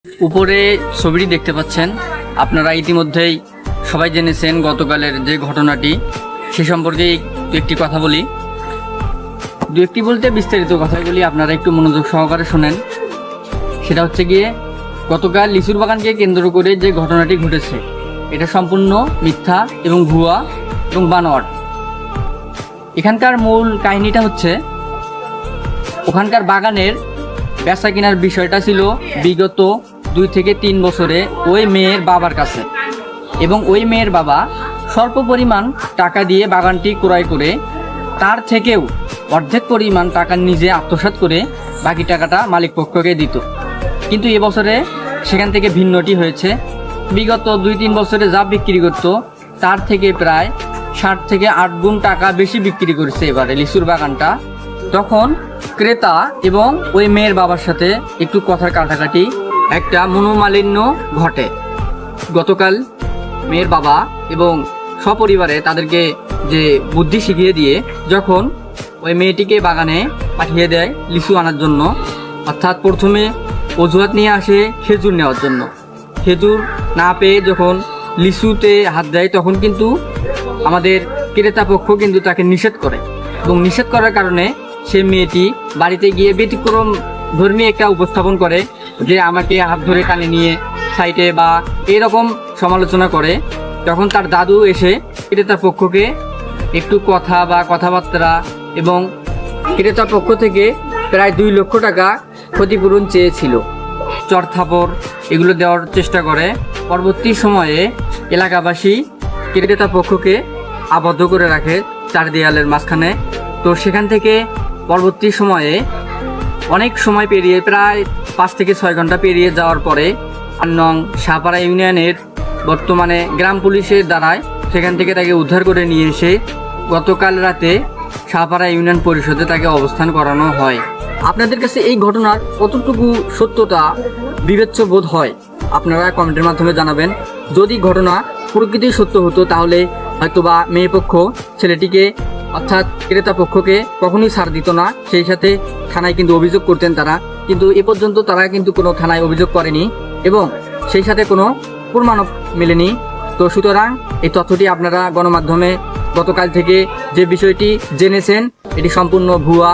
উপরে ছবিটি দেখতে পাচ্ছেন, আপনারা ইতিমধ্যেই সবাই জেনেছেন গতকালের যে ঘটনাটি, সে সম্পর্কে একটি কথা বলি। দু একটি বলতে বিস্তারিত কথাগুলি আপনারা একটু মনোযোগ সহকারে শোনেন। সেটা হচ্ছে গিয়ে গতকাল লিচুর বাগানকে কেন্দ্র করে যে ঘটনাটি ঘটেছে, এটা সম্পূর্ণ মিথ্যা এবং ভুয়া এবং বানোয়াট। এখানকার মূল কাহিনীটা হচ্ছে, ওখানকার বাগানের বেচা কেনার বিষয়টা ছিল বিগত 2 থেকে 3 বছরে ওই মেয়ের বাবার কাছে, এবং ওই মেয়ের বাবা স্বল্প পরিমাণ টাকা দিয়ে বাগানটি ক্রয় করে তার থেকেও অর্ধেক পরিমাণ টাকা নিজে আত্মসাৎ করে বাকি টাকাটা মালিক পক্ষকে দিত। কিন্তু এবছরে সেখান থেকে ভিন্নটি হয়েছে। বিগত 2-3 বছরে যা বিক্রি করত তার থেকে প্রায় 7 থেকে 8 গুণ টাকা বেশি বিক্রি করেছে এবারে লিচুর বাগানটা। তখন ক্রেতা এবং ওই মেয়ের বাবার সাথে একটু কথার কাটাকাটি, একটা মনোমালিন্য ঘটে। গতকাল মেয়ের বাবা এবং সপরিবারে তাদেরকে যে বুদ্ধি শিখিয়ে দিয়ে যখন ওই মেয়েটিকে বাগানে পাঠিয়ে দেয় লিচু আনার জন্য, অর্থাৎ প্রথমে অজুহাত নিয়ে আসে খেজুর নেওয়ার জন্য। খেজুর না পেয়ে যখন লিচুতে হাত দেয়, তখন কিন্তু আমাদের ক্রেতা পক্ষ কিন্তু তাকে নিষেধ করে, এবং নিষেধ করার কারণে সে মেয়েটি বাড়িতে গিয়ে ব্যতিক্রম ধর্মী একটা উপস্থাপন করে, যে আমাকে হাত ধরে কানে নিয়ে সাইডে বা এরকম সমালোচনা করে। তখন তার দাদু এসে ক্রেতা পক্ষকে একটু কথা বা কথাবার্তা এবং ক্রেতা পক্ষ থেকে প্রায় 2 লক্ষ টাকা ক্ষতিপূরণ চেয়েছিল, চড়থাপড় এগুলো দেওয়ার চেষ্টা করে। পরবর্তী সময়ে এলাকাবাসী ক্রেতা পক্ষকে আবদ্ধ করে রাখে 4 দেয়ালের মাঝখানে। তো সেখান থেকে পরবর্তী সময়ে অনেক সময় পেরিয়ে, প্রায় 5 থেকে 6 ঘন্টা পেরিয়ে যাওয়ার পরে 8 নং শাহপাড়া ইউনিয়নের বর্তমানে গ্রাম পুলিশের দ্বারায় সেখান থেকে তাকে উদ্ধার করে নিয়ে এসে গতকাল রাতে শাহপাড়া ইউনিয়ন পরিষদে তাকে অবস্থান করানো হয়। আপনাদের কাছে এই ঘটনার কতটুকু সত্যতা বিবেচ্য বোধ হয় আপনারা কমেন্টের মাধ্যমে জানাবেন। যদি ঘটনা প্রকৃতির সত্য হতো, তাহলে হয়তোবা মেয়ে পক্ষ ছেলেটিকে অর্থাৎ ক্রেতা পক্ষকে কখনোই ছাড় দিত না, সেই সাথে থানায় কিন্তু অভিযোগ করতেন তারা। কিন্তু এ পর্যন্ত তারা কিন্তু কোনো থানায় অভিযোগ করেনি এবং সেই সাথে কোনো প্রমাণও মেলেনি। তো সুতরাং এই তথ্যটি আপনারা গণমাধ্যমে গতকাল থেকে যে বিষয়টি জেনেছেন, এটি সম্পূর্ণ ভুয়া